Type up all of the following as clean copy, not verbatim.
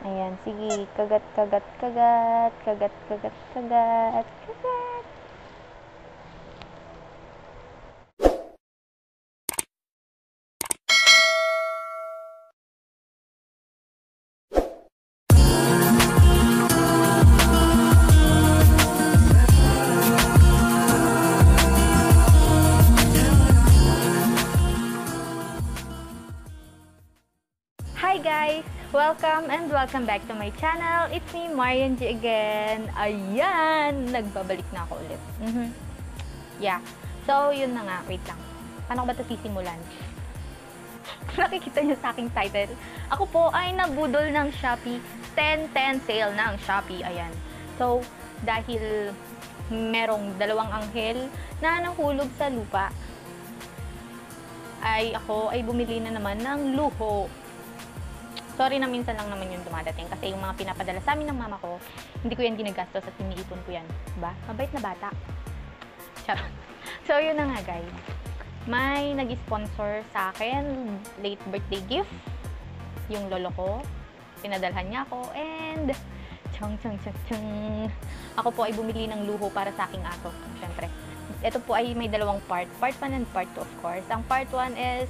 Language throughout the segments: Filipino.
Ayan, sige. Kagat, kagat, kagat. Kagat, kagat, kagat. Kagat. Hi guys! Welcome and welcome back to my channel. It's me, Marian G again. Ayan! Nagbabalik na ako ulit. Yeah. So, yun na nga. Wait lang. Paano ko ba ito sisimulan? Nakikita niyo sa aking title. Ako po ay nabudol ng Shopee. 10-10 sale ng Shopee. Ayan. So, dahil merong dalawang anghel na nahulog sa lupa, ay ako ay bumili na naman ng luho. Sorry na minsan lang naman yung dumadating kasi yung mga pinapadala sa amin ng mama ko, hindi ko yan ginagastos at iniipon ko yan. Diba? Mabait na bata. Charot. So, yun na nga guys. May nag-sponsor sa akin, late birthday gift. Yung lolo ko. Pinadalhan niya ako and ako po ay bumili ng luho para sa aking aso. Siyempre. Ito po ay may dalawang part. Part 1 and part 2 of course. Ang part 1 is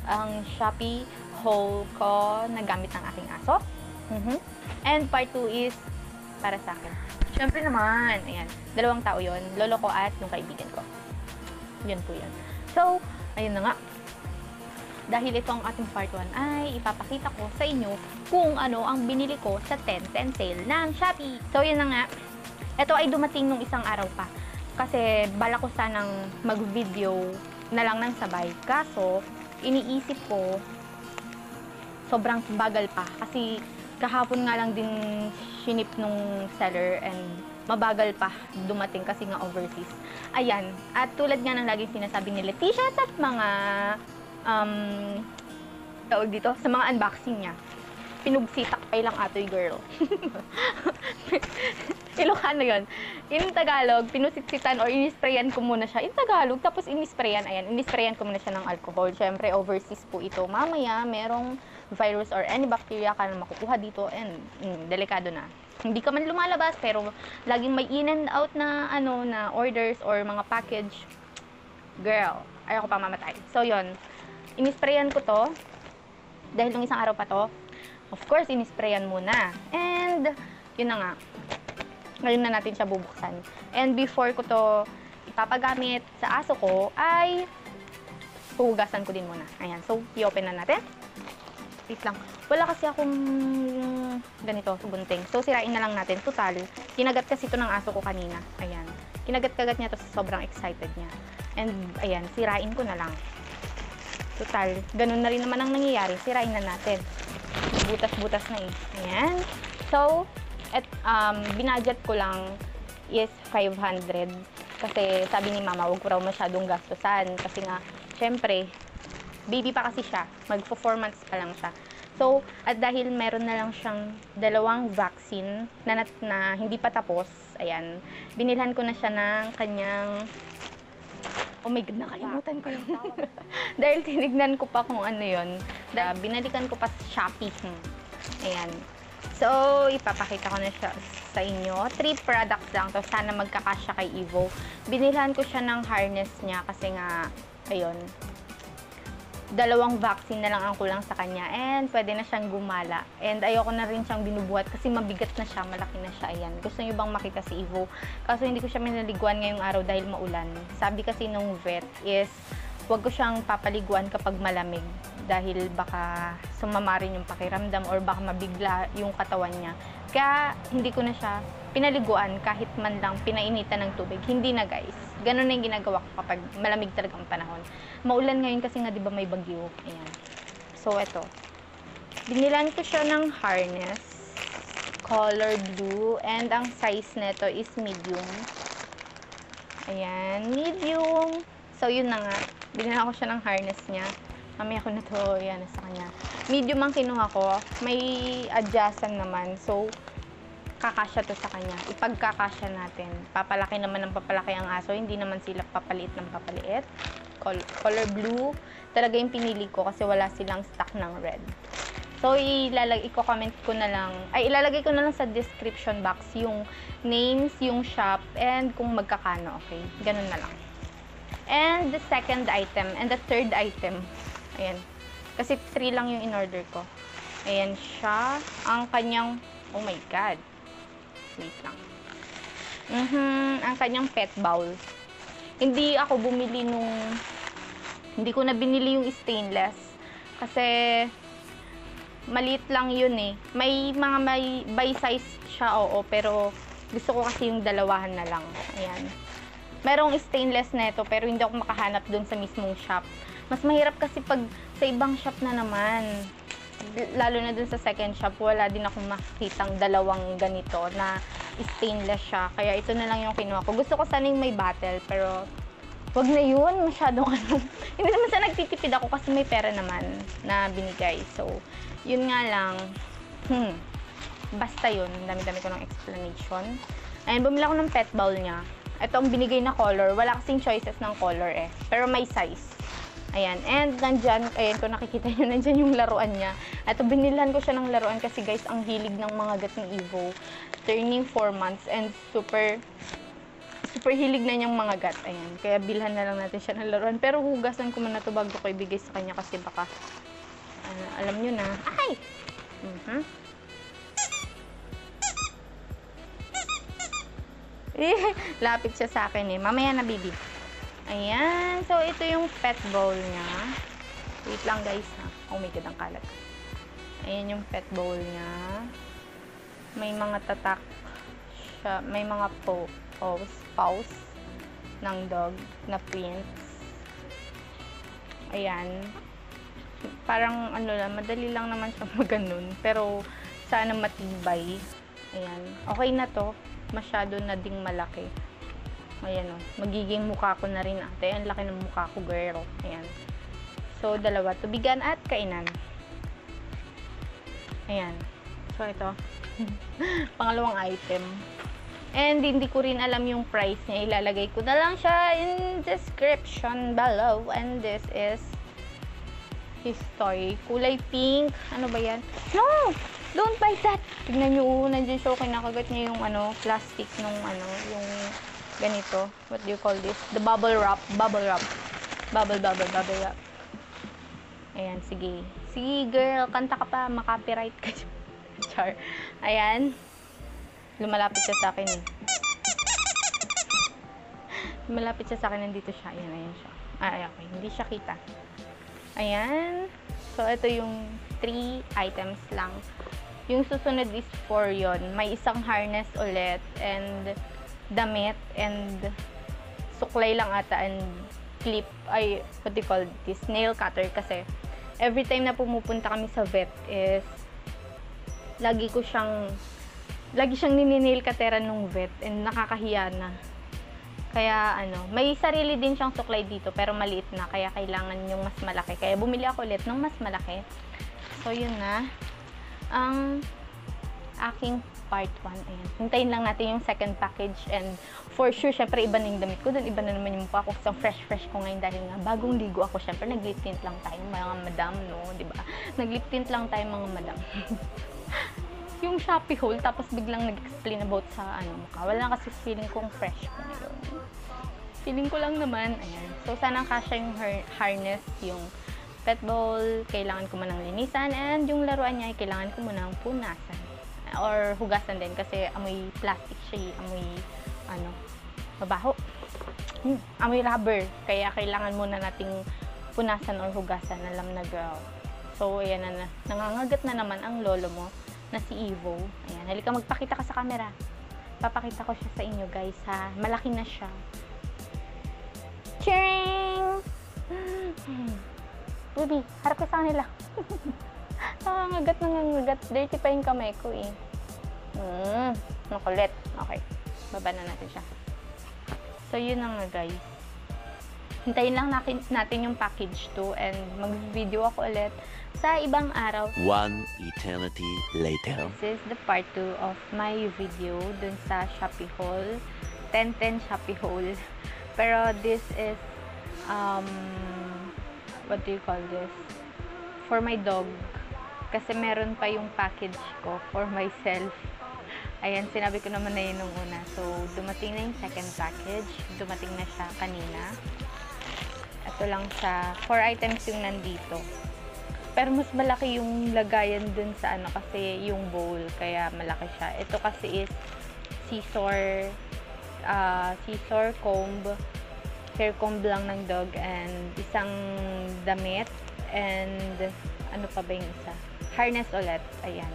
ang Shopee haul ko na gamit ng aking aso. And part 2 is para sa akin. Siyempre naman, ayan, dalawang tao yon, lolo ko at yung kaibigan ko. Yun po yun. So, ayun na nga. Dahil ito ang ating part 1 ay ipapakita ko sa inyo kung ano ang binili ko sa 10-10 sale ng Shopee. So, yun na nga. Ito ay dumating nung isang araw pa. Kasi bala ko sanang mag-video na lang ng sabay. Kaso, iniisip ko, sobrang bagal pa. Kasi kahapon nga lang din shinip nung seller and mabagal pa dumating kasi nga overseas. Ayan. At tulad nga ng laging sinasabi ni Leticia sa mga tawag dito, sa mga unboxing niya. Pinugsitak pa ilang atoy girl. Ilocano yun. In Tagalog, pinusiksitan or inisprayan ko muna siya. In Tagalog, tapos inisprayan, ayan, inisprayan ko muna siya ng alcohol. Siyempre, overseas po ito. Mamaya, merong virus or any bacteria ka na makukuha dito and delikado na. Hindi ka man lumalabas, pero laging may in and out na, na orders or mga package. Girl, ayoko pa mamatay. So, yun. Inisprayan ko to. Dahil nung isang araw pa to, of course, inisprayan muna. And, yun na nga. Ngayon na natin siya bubuksan. And before ko to ipapagamit sa aso ko, ay huhugasan ko din muna. Ayan. So, i-open na natin. Wait lang. Wala kasi akong ganito, gunting. So, sirain na lang natin. Total, kinagat kasi ito ng aso ko kanina. Ayan. Kinagat-kagat niya to sa sobrang excited niya. And, ayan, sirain ko na lang. Total, ganun na rin naman ang nangyayari. Sirain na natin. Butas-butas na eh. Ayan. So, binudget ko lang is 500. Kasi sabi ni mama, huwag ko raw masyadong gastusan. Kasi nga, syempre, baby pa kasi siya. Mag-4 months pa lang siya. So, at dahil meron na lang siyang dalawang vaccine na hindi pa tapos, ayan, binilhan ko na siya ng kanyang, oh my God, nakalimutan ko yun. Dahil tinignan ko pa kung ano yun. Binalikan ko pa sa Shopee. Ayan. So, ipapakita ko na siya sa inyo. 3 products lang to. Sana magkakasya kay Evo. Binilhan ko siya ng harness niya kasi nga, ayun, 2 vaccine na lang ang kulang sa kanya. And pwede na siyang gumala. And ayoko na rin siyang binubuhat kasi mabigat na siya, malaki na siya. Ayan. Gusto niyo bang makita si Evo? Kaso hindi ko siya minaliguan ngayong araw dahil maulan. Sabi kasi nung vet is, huwag ko siyang papaliguan kapag malamig dahil baka sumama rin yung pakiramdam or baka mabigla yung katawan niya. Kaya hindi ko na siya pinaliguan kahit man lang pinainitan ng tubig. Hindi na guys. Ganun na yung ginagawa ko kapag malamig talaga ang panahon. Maulan ngayon kasi nga 'di ba may bagyo. Ayan. So ito. Binilan ko siya ng harness. Color blue. And ang size nito is medium. Ayan. Medium. So yun na nga. Binilan ko siya ng harness niya. Mamaya ko na to, yan, sa kanya. Medium ang kinuha ko. May adjustan naman. So, kakasya to sa kanya. Ipagkakasya natin. Papalaki naman ng papalaki ang aso. Hindi naman sila papaliit ng papaliit. Color blue. Talaga yung pinili ko kasi wala silang stock ng red. So, i-comment ko na lang, ilalagay ko na lang sa description box yung names, yung shop, and kung magkakano, okay? Ganun na lang. And the second item, and the third item, ayan. Kasi 3 lang yung in-order ko. Ayan siya, ang kanyang, oh my god. Wait lang. Ang kanyang pet bowl. Hindi ako bumili hindi ko na binili yung stainless. Kasi, maliit lang yun eh. May by size siya, oo, pero gusto ko kasi yung dalawahan na lang. Ayan. Merong stainless na ito, pero hindi ako makahanap dun sa mismong shop. Mas mahirap kasi pag sa ibang shop na naman. Lalo na dun sa second shop, wala din akong makikitang dalawang ganito na stainless siya. Kaya ito na lang yung kinuha ko. Gusto ko sana yung may battle, pero wag na yun. Masyadong hindi naman sa nagtitipid ako kasi may pera naman na binigay. So, yun nga lang. Basta yun. Dami-dami ko ng explanation. Ayun, bumili ako ng pet bowl niya. Ito ang binigay na color. Wala kasing choices ng color eh. Pero may size. Ayan. And nandyan, ayan, kung nakikita nyo, nandyan yung laruan niya. Ito, binilhan ko siya ng laruan kasi guys, ang hilig ng mga gat ng Evo. Turning 4 months and super hilig na niyang mga gat. Ayan. Kaya bilhan na lang natin siya ng laruan. Pero hugasan ko muna ito bago ko ibigay sa kanya kasi baka, alam nyo na. Ay! Lapit siya sa akin eh. Mamaya na, baby. Ayan. So, ito yung pet bowl niya. Wait lang, guys, ha. Oh my God, ang kalat. Ayan yung pet bowl niya. May mga tatak siya. May mga paws ng dog na prints. Ayan. Parang, madali lang naman siya maganon. Pero, sana matibay. Ayan. Okay na to. Masyado na ding malaki. Ayan o. Magiging mukha ko na rin ate. Ang laki ng mukha ko, girl. Ayan. So, dalawa. Tubigan at kainan. Ayan. So, ito. Pangalawang item. And, hindi ko rin alam yung price niya. Ilalagay ko na lang siya in description below. And this is his toy. Kulay pink. Ano ba yan? No! Don't buy that! Tignan nyo, nandiyan siya, kinakagat niya yung plastic nung yung ganito. What do you call this? The bubble wrap. Bubble wrap. Bubble wrap. Ayan, sige. Sige, girl, kanta ka pa, makapiright ka. Char. Ayan. Lumalapit siya sa akin eh. Lumalapit siya sa akin, nandito siya. Ayan siya. Okay, hindi siya kita. Ayan. So, ito yung 3 items lang. Yung susunod is 4 yon. May isang harness ulit and damit and suklay lang ata and clip. What do you call this? Nail cutter kasi every time na pumupunta kami sa vet is lagi siyang nini-nail cutteran nung vet and nakakahiya na. Kaya may sarili din siyang suklay dito pero maliit na kaya kailangan yung mas malaki. Kaya bumili ako ulit ng mas malaki. So yun na. Ang aking part 1. Ayan. Hintayin lang natin yung second package and for sure, syempre iba na yung damit ko. Doon iba na naman yung mukha ko. So fresh ko ngayon dahil nga bagong ligo ako. Syempre nag-lip tint lang tayo mga madam, no? Diba? Nag-lip tint lang tayo mga madam. Yung Shopee haul, tapos biglang nag-explain about sa mukha. Wala kasi feeling kong fresh ko ngayon. Feeling ko lang naman. Ayan. So sana kasya yung harness, yung pet bowl, kailangan ko munang linisan, and yung laruan niya, kailangan ko munang punasan. Or hugasan din, kasi amoy plastic siya, amoy, mabaho. Amoy rubber, kaya kailangan muna nating punasan or hugasan, alam na girl. So, ayan na, nangangagat na naman ang lolo mo, na si Evo. Ayan, halika magpakita ka sa camera. Papakita ko siya sa inyo, guys, ha. Malaki na siya. Cheering! Baby, harap ka sa kanila. Nangangagat. Dirty pa yung kamay ko eh. Makulit. Okay. Baba na natin siya. So, yun na nga guys. Hintayin lang natin yung package 2 and mag-video ako ulit sa ibang araw. One eternity later. This is the part 2 of my video dun sa Shopee haul. 10-10 Shopee haul. Pero this is what do you call this? For my dog. Kasi meron pa yung package ko for myself. Ayan, sinabi ko naman na yun nung una. So, dumating na yung second package. Dumating na siya kanina. Ito lang sa 4 items yung nandito. Pero mas malaki yung lagayan dun sa ano kasi yung bowl. Kaya malaki siya. Ito kasi is scissor comb. Hair comb lang ng dog. And isang damit. And ano pa ba yung isa? Harness ulit. Ayan.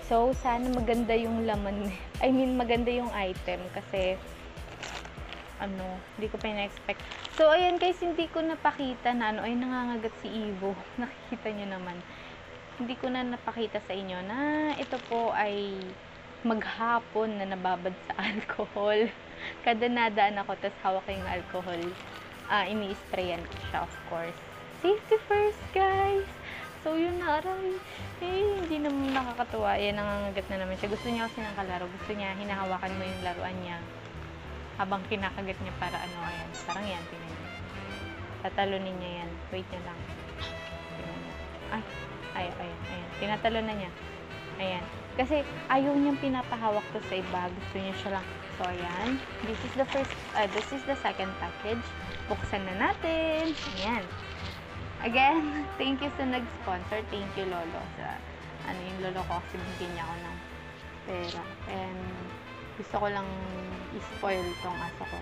So, sana maganda yung laman. I mean, maganda yung item kasi hindi ko pa na-expect. So, ayan guys, hindi ko napakita na ay nangangagat si Evo. Nakikita nyo naman. Hindi ko na napakita sa inyo na ito po ay maghapon na nababad sa alcohol. Kada nadaan ako, tas hawak ko yung alcohol. Ini-sprayan ko siya, of course. Safety first, guys! So, yun na, aray. Hindi naman nakakatuwa. Ayan, nangangagat na naman siya. Gusto niya kasi ng kalaro. Gusto niya, hinahawakan mo yung laruan niya. Habang kinakagat niya para ayan. Parang yan, tingnan niya. Tatalunin niya yan. Wait niya lang. Tingnan niya. Ayan. Tinatalo na niya. Ayan. Kasi, ayaw niyang pinapahawak to sa iba. Gusto niya siya lang. So, ayan. This is the second package. Buksan na natin. Ayan. Again, thank you sa nag-sponsor. Thank you, Lolo. Sa, yung Lolo ko kasi bigyan niya ako ng pera. And, gusto ko lang i-spoil tong aso ko.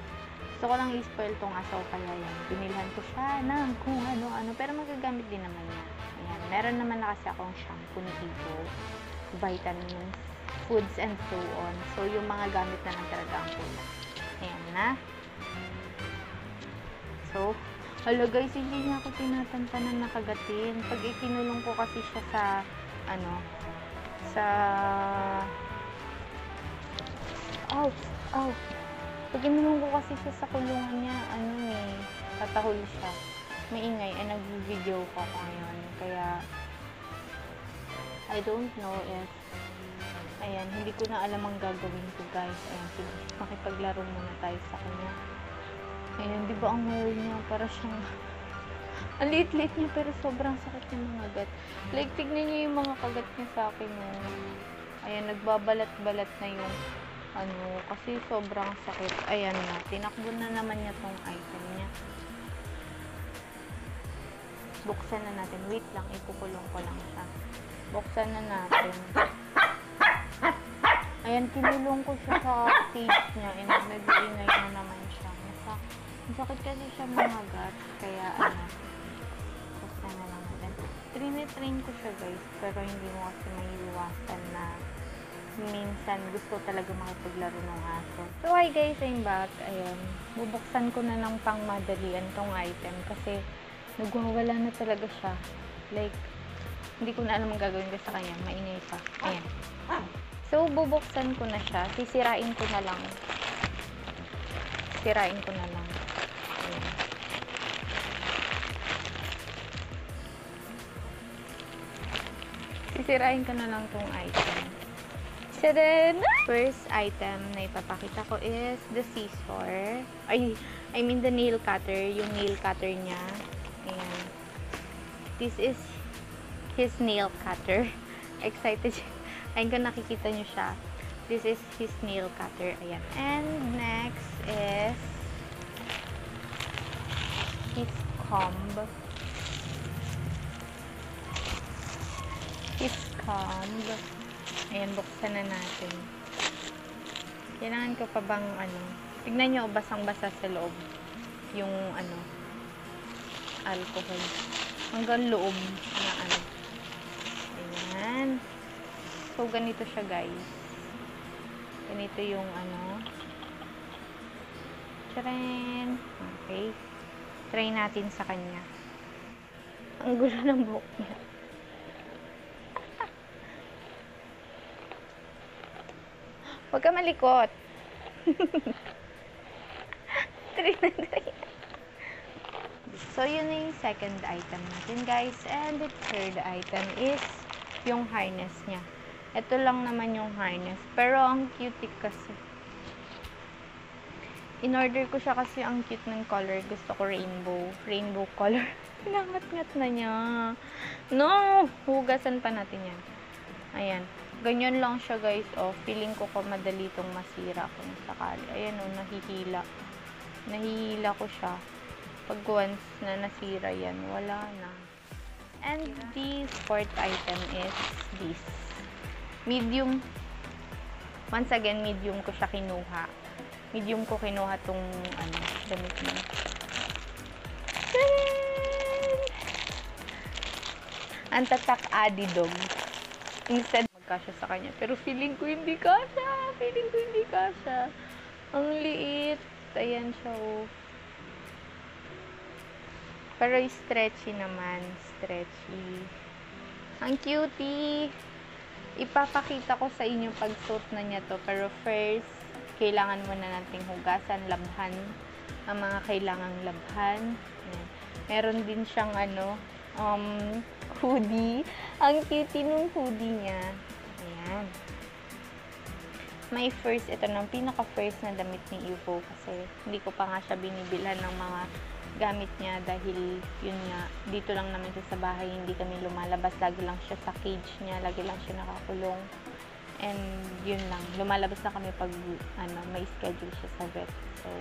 Gusto ko lang i-spoil tong aso ko kaya yan. Binilhan ko siya ng kung ano-ano. Pero magagamit din naman niya. Ayan. Meron naman na kasi akong shampoo ni Evo, vitamins, foods, and so on. So, yung mga gamit na lang talaga ang kulang. Ayan na. So, hala guys, hindi niya ako tinatantanan na kagatin. Pag ikinulong ko kasi siya sa, Pag inulong ko kasi siya sa kulungan niya, tatahol siya. Maingay, nag-video ko ngayon. Kaya, I don't know if, hindi ko na alam ang gagawin ko guys. Ayan, sige, makipaglaro muna tayo sa kanya. Ayan, di ba ang mahal niya? Para siyang, ang liit-liit niya pero sobrang sakit niya mga gat. Like, tignan niyo yung mga kagat niya sa akin. Ayan, nagbabalat-balat na yung, kasi sobrang sakit. Ayan na, tinakbo na naman niya tong item niya. Buksan na natin. Wait lang, ipukulong ko lang siya. Buksan na natin. Ayan, kinulong ko siya sa cage niya. And nag-iingay na naman siya. Masakit kasi siya mga gat. Kaya buksan na lang natin. Train ko siya guys. Pero hindi mo kasi maiiwasan na minsan gusto talaga makipaglaro ng aso. So hi guys, I'm back. Ayan. Bubuksan ko na ng pangmadalian tong item. Kasi nagwawala na talaga siya. Like, hindi ko na alam ang gagawin ko sa kanya. Maingay siya. Ayan. So, bubuksan ko na siya. Sisirain ko na lang. Ayan. Sisirain ko na lang tong item. Tada! First item na ipapakita ko is the scissor. I mean the nail cutter. Yung nail cutter niya. Ayan. This is his nail cutter. Excited siya. Ayun kung nakikita nyo siya. This is his nail cutter. Ayan. And next is his comb. Ayan, buksan na natin. Kailangan ko pa bang tignan nyo, basang-basa sa loob. Yung alcohol. Hanggang loob na Ayan. So, ganito siya guys. Ganito yung Tcharan! Okay. Try natin sa kanya. Ang gulo ng buhok niya. Huwag ka malikot. Try. So, yun na yung second item natin guys. And the third item is yung harness niya. Ito lang naman yung harness. Pero ang cute kasi. In-order ko siya kasi ang cute ng color. Gusto ko rainbow. Rainbow color. Pinangat-ngat na niya. No! Hugasan pa natin yan. Ayan. Ganyan lang siya, guys. Oh, feeling ko madali itong masira kung sakali. Ayan, oh, nahihila. Nahihila ko siya. Pag once na nasira yan, wala na. And the fourth item is this. Medium. Once again, medium ko siya kinuha. Medium ko kinuha tong damit mo. Ang tatak Adidog. Instead, magkasya sa kanya. Pero feeling ko hindi kasya. Feeling ko hindi kasya. Ang liit. Ayan siya, oh. Pero stretchy naman. Stretchy. Ang cutie. Ipapakita ko sa inyo pag suot na niya to. Pero first, kailangan muna nating hugasan, labhan. Ang mga kailangang labhan. Ayan. Meron din siyang hoodie. Ang cutie nung hoodie niya. Ayan. May first, ito ng pinaka-first na damit ni Evo kasi hindi ko pa nga siya binibilhan ng mga gamit niya dahil yun nga, dito lang naman siya sa bahay, hindi kami lumalabas. Lagi lang siya sa cage niya, lagi lang siya nakakulong. And yun lang, lumalabas na kami pag may schedule siya sa vet. So,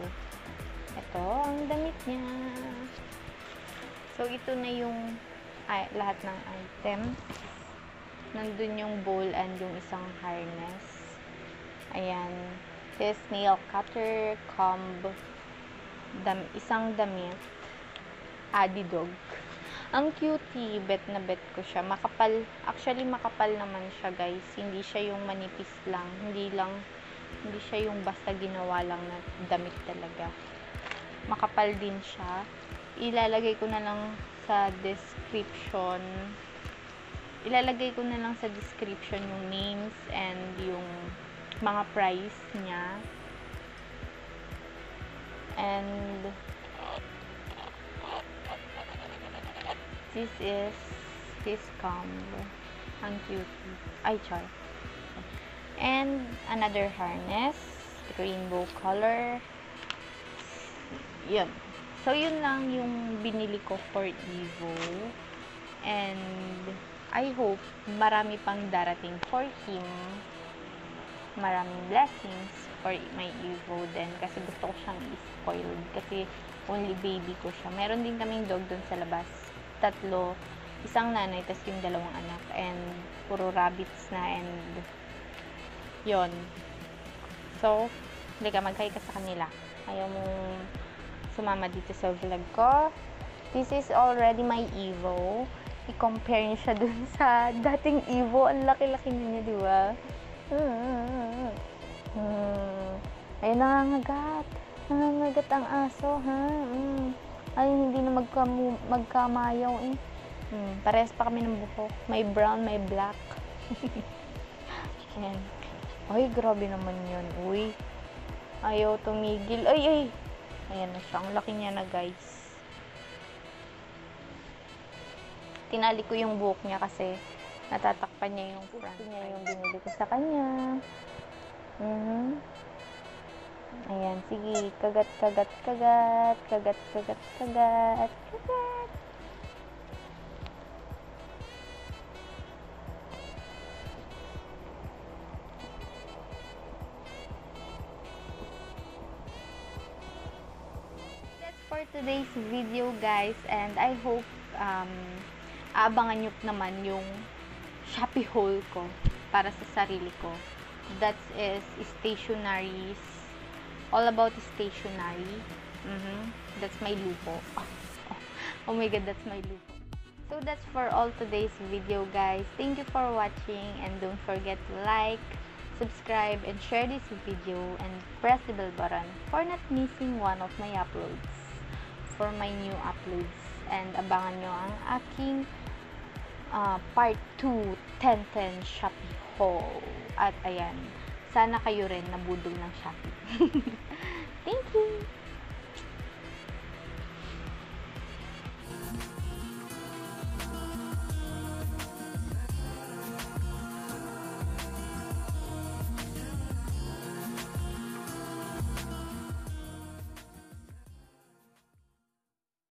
ito ang damit niya. So, ito na yung lahat ng items. Nandun yung bowl and yung isang harness. Ayan. His nail cutter, comb, isang damit, Adidog. Ang cutie, bet na bet ko siya. Makapal, actually makapal naman siya, guys. Hindi siya yung manipis lang. Hindi siya yung basta ginawa lang na damit talaga. Makapal din siya. Ilalagay ko na lang sa description. Ilalagay ko na lang sa description yung names and yung mga price niya. And this is his comb. Ang cutie. Ay, char. And another harness. Rainbow color. Yun. So, yun lang yung binili ko for Evo. And I hope marami pang darating for him. Maraming blessings for my Evo din. Kasi gusto ko siyang i-spoiled. Kasi only baby ko siya. Meron din kaming dog dun sa labas. 3. Isang nanay, tas yung 2 anak. And puro rabbits na. And yon. So, hindi ka mag-hi ka sa kanila. Ayaw mong sumama dito sa vlog ko. This is already my Evo. I-compare niyo siya dun sa dating Evo. Ang laki-laki niya, di ba? Ay, nangangagat. Nangangagat ang aso, ha? Ay, hindi na magkamayaw, eh. Parehas pa kami ng buhok. May brown, may black. Ayan. Ay, grabe naman yun. Uy. Ayaw tumigil. Ay, ay. Ayan na siya. Ang laki niya na, guys. Tinali ko yung buhok niya kasi natatakpan niya yung front. Ito niya yung binili ko sa kanya. Ayan. Sige. Kagat, kagat, kagat. Kagat, kagat, kagat. Kagat. For today's video, guys, and I hope aabangan nyo naman yung Shopee haul ko para sa sarili ko. That is stationaries, all about stationery. That's my lupo. Oh my god, that's my lupo. So that's for all today's video, guys. Thank you for watching, and don't forget to like, subscribe, and share this video, and press the bell button for not missing one of my uploads. For my new uploads, and abangan nyo ang aking part 2 10-10 Shopee haul. At ayan, sana kayo rin nabudol ng Shopee. Thank you!